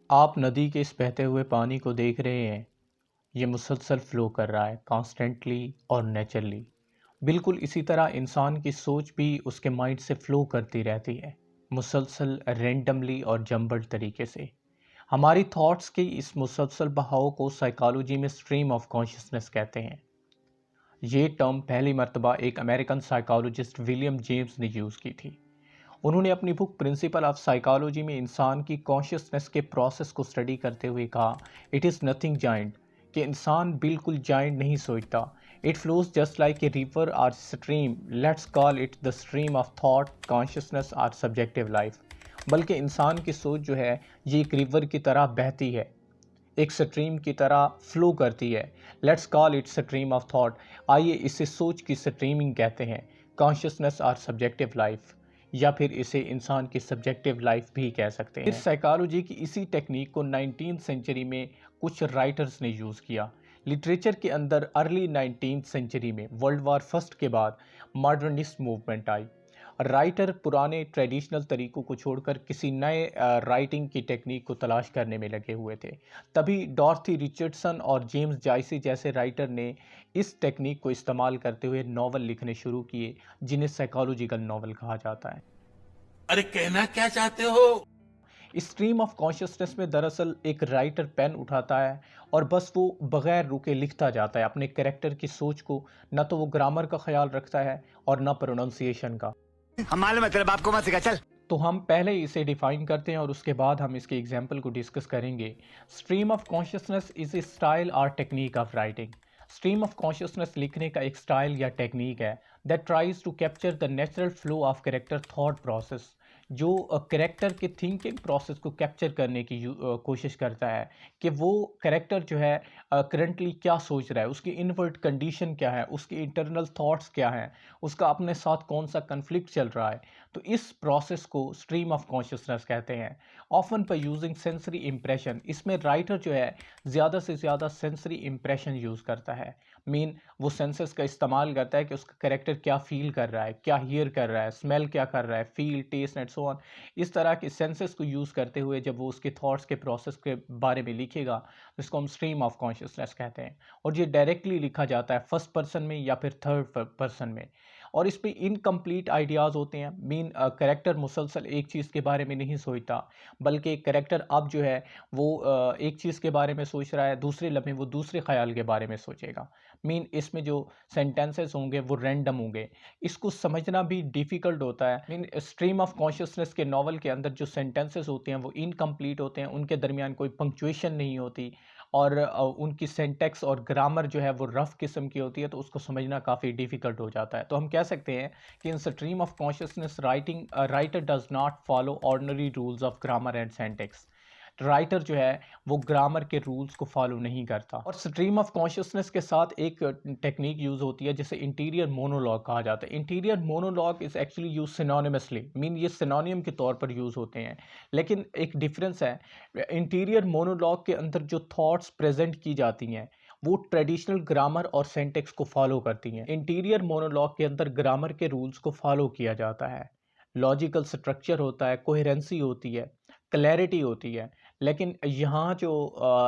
आप नदी के इस बहते हुए पानी को देख रहे हैं। ये मुसलसल फ्लो कर रहा है कॉन्स्टेंटली और नेचुरली। बिल्कुल इसी तरह इंसान की सोच भी उसके माइंड से फ्लो करती रहती है, मुसलसल रेंडमली और जम्बल्ड तरीके से। हमारी थॉट्स के इस मुसलसल बहाव को साइकोलॉजी में स्ट्रीम ऑफ कॉन्शियसनेस कहते हैं। ये टर्म पहली मर्तबा एक अमेरिकन साइकोलॉजिस्ट विलियम जेम्स ने यूज़ की थी। उन्होंने अपनी बुक प्रिंसिपल ऑफ साइकोलॉजी में इंसान की कॉन्शियसनेस के प्रोसेस को स्टडी करते हुए कहा, इट इज़ नथिंग जाइंट, कि इंसान बिल्कुल जाइंट नहीं सोचता। It flows just like a river or stream, let's call it the stream of thought, consciousness or subjective life. बल्कि इंसान की सोच जो है ये एक रिवर की तरह बहती है, एक स्ट्रीम की तरह फ्लो करती है। Let's call it stream of thought, आइए इसे सोच की स्ट्रीमिंग कहते हैं। कॉन्शियसनेस और सब्जेक्टिव लाइफ, या फिर इसे इंसान की सब्जेक्टिव लाइफ भी कह सकते हैं। फिर साइकोलॉजी की इसी टेक्निक को 19th सेंचुरी में कुछ राइटर्स ने यूज़ किया। लिटरेचर के अंदर अर्ली 19th सेंचुरी में वर्ल्ड वार फर्स्ट के बाद मॉडर्निस्ट मूवमेंट आई। राइटर पुराने ट्रेडिशनल तरीकों को छोड़कर किसी नए राइटिंग की टेक्निक को तलाश करने में लगे हुए थे। तभी डॉर्थी रिचर्डसन और जेम्स जॉयस जैसे राइटर ने इस टेक्निक को इस्तेमाल करते हुए नॉवल लिखने शुरू किए, जिन्हें साइकोलॉजिकल नॉवल कहा जाता है। अरे कहना क्या चाहते हो? स्ट्रीम ऑफ कॉन्शियसनेस में दरअसल एक राइटर पेन उठाता है और बस वो बगैर रुके लिखता जाता है अपने कैरेक्टर की सोच को। न तो वो ग्रामर का ख्याल रखता है और न प्रोनाउंसिएशन का। हम मालूम है तेरे बाप को मत सिखा, चल। तो हम पहले इसे डिफाइन करते हैं और उसके बाद हम इसके एग्जाम्पल को डिस्कस करेंगे। Stream of consciousness is a style और technique of writing. Stream of consciousness लिखने का एक स्टाइल या टेक्निक है that tries to capture the natural flow of character thought process, जो कैरेक्टर के थिंकिंग प्रोसेस को कैप्चर करने की कोशिश करता है कि वो कैरेक्टर जो है करंटली क्या सोच रहा है, उसकी इनवर्ट कंडीशन क्या है, उसकी इंटरनल थॉट्स क्या हैं, उसका अपने साथ कौन सा कन्फ्लिक्ट चल रहा है। तो इस प्रोसेस को स्ट्रीम ऑफ कॉन्शियसनेस कहते हैं। ऑफन पर यूजिंग सेंसरी इंप्रेशन, इसमें राइटर जो है ज़्यादा से ज़्यादा सेंसरी इंप्रेशन यूज़ करता है। वो सेंसेस का इस्तेमाल करता है कि उसका कैरेक्टर क्या फील कर रहा है, क्या हियर कर रहा है, स्मेल क्या कर रहा है, feel, taste and so on. इस तरह के सेंसेस को यूज़ करते हुए जब वो उसके थॉट्स के प्रोसेस के बारे में लिखेगा तो इसको हम स्ट्रीम ऑफ कॉन्शियसनेस कहते हैं। और ये डायरेक्टली लिखा जाता है फर्स्ट पर्सन में या फिर थर्ड पर्सन में। और इस पे इनकम्प्लीट आइडियाज़ होते हैं। कैरेक्टर मुसलसल एक चीज़ के बारे में नहीं सोचता, बल्कि कैरेक्टर अब जो है वो एक चीज़ के बारे में सोच रहा है, दूसरे लम्हे वो दूसरे ख्याल के बारे में सोचेगा। इसमें जो सेंटेंसेस होंगे वो रैंडम होंगे। इसको समझना भी डिफ़िकल्ट होता है। स्ट्रीम ऑफ कॉन्शियसनेस के नॉवल के अंदर जो सेंटेंसेस होते हैं वो इनकम्प्लीट होते हैं, उनके दरमियान कोई पंक्चुएशन नहीं होती और उनकी सिंटैक्स और ग्रामर जो है वो रफ़ किस्म की होती है, तो उसको समझना काफ़ी डिफ़िकल्ट हो जाता है। तो हम कह सकते हैं कि इन stream of consciousness writer does not follow ordinary rules of grammar and syntax. Writer जो है वो ग्रामर के रूल्स को फॉलो नहीं करता। और स्ट्रीम ऑफ कॉन्शियसनेस के साथ एक टेक्निक यूज़ होती है जिसे इंटीरियर मोनोलॉग कहा जाता है। Interior monologue is actually use synonymously, ये सिनोनियम के तौर पर यूज़ होते हैं, लेकिन एक डिफरेंस है। इंटीरियर मोनोलॉग के अंदर जो थॉट्स प्रेजेंट की जाती हैं वो ट्रेडिशनल ग्रामर और सेंटेक्स को फॉलो करती हैं। इंटीरियर मोनोलॉग के अंदर ग्रामर के रूल्स को फॉलो किया जाता है, लॉजिकल स्ट्रक्चर होता है, कोहेरेंसी होती है, क्लैरिटी होती है। लेकिन यहाँ जो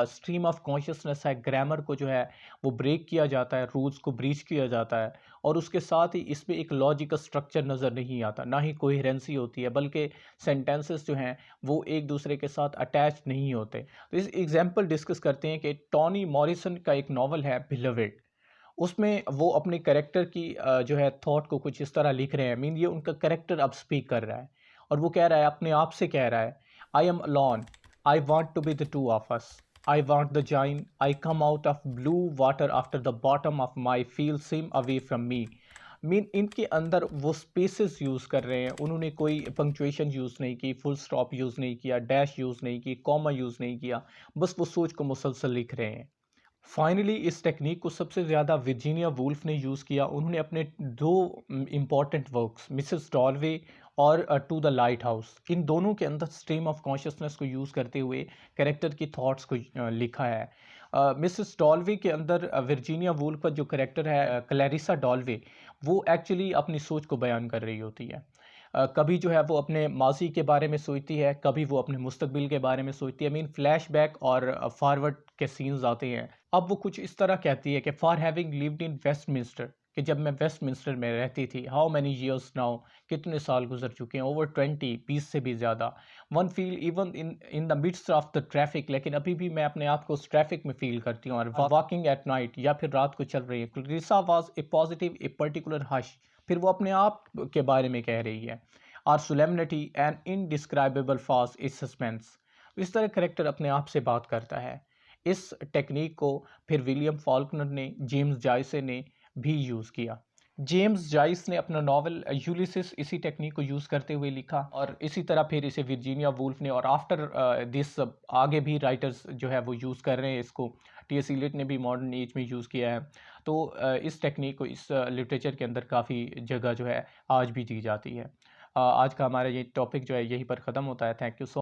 स्ट्रीम ऑफ कॉन्शियसनेस है, ग्रामर को जो है वो ब्रेक किया जाता है, रूल्स को ब्रीच किया जाता है और उसके साथ ही इसमें एक लॉजिकल स्ट्रक्चर नज़र नहीं आता, ना ही कोहेरेंसी होती है, बल्कि सेंटेंसेस जो हैं वो एक दूसरे के साथ अटैच नहीं होते। तो इस एग्जांपल डिस्कस करते हैं कि टॉनी मॉरिसन का एक नावल है बिलोवेड। उसमें वो अपने कैरेक्टर की जो है थॉट को कुछ इस तरह लिख रहे हैं। ये उनका कैरेक्टर अब स्पीक कर रहा है और वो कह रहा है, अपने आप से कह रहा है, I am alone, I want to be the two of us, I want the join, I come out of blue water after the bottom of my feel seem away from me. इनके अंदर वो spaces use कर रहे हैं, उन्होंने कोई punctuation use नहीं की, फुल स्टॉप यूज़ नहीं किया, डैश यूज़ नहीं की, कॉमा यूज़ नहीं किया, बस वो सोच को मुसलसल लिख रहे हैं। फाइनली इस टेक्निक को सबसे ज़्यादा वर्जीनिया वुल्फ ने यूज़ किया। उन्होंने अपने दो इम्पॉर्टेंट वर्क्स, मिसेस डॉलवे और टू द लाइट हाउस, इन दोनों के अंदर स्ट्रीम ऑफ कॉन्शियसनेस को यूज़ करते हुए कैरेक्टर की थॉट्स को लिखा है। मिसेस डॉलवे के अंदर वर्जीनिया वुल्फ का जो कैरेक्टर है, क्लैरिसा डॉलवे, वो एक्चुअली अपनी सोच को बयान कर रही होती है। कभी जो है वो अपने माजी के बारे में सोचती है, कभी वो अपने मुस्तकबिल के बारे में सोचती है। फ्लैशबैक और फॉरवर्ड के सीन्स आते हैं। अब वो कुछ इस तरह कहती है कि for having lived in Westminster, कि जब मैं वेस्टमिंस्टर में रहती थी, हाउ मैनी ईयर्स नाउ, कितने साल गुजर चुके हैं, ओवर 20 से भी ज़्यादा। One feel even in in the midst of the traffic, लेकिन अभी भी मैं अपने आप को उस ट्रैफिक में फील करती हूँ। और वॉकिंग एट नाइट, या फिर रात को चल रही है। Clarissa was a positive a particular hush, फिर वो अपने आप के बारे में कह रही है। और solemnity and indescribable force is suspense. इस तरह करेक्टर अपने आप से बात करता है। इस टेक्निक को फिर विलियम फॉल्कनर ने, जेम्स जॉयस ने भी यूज़ किया। जेम्स जॉयस ने अपना नावल यूलिसिस इसी टेक्निक को यूज़ करते हुए लिखा, और इसी तरह फिर इसे वर्जीनिया वुल्फ ने, और आफ्टर दिस आगे भी राइटर्स जो है वो यूज़ कर रहे हैं इसको। टी.एस. इलियट ने भी मॉडर्न एज में यूज़ किया है। तो इस टेक्निक को इस लिटरेचर के अंदर काफ़ी जगह जो है आज भी दी जाती है। आज का हमारा ये टॉपिक जो है यहीं पर ख़त्म होता है। Thank you so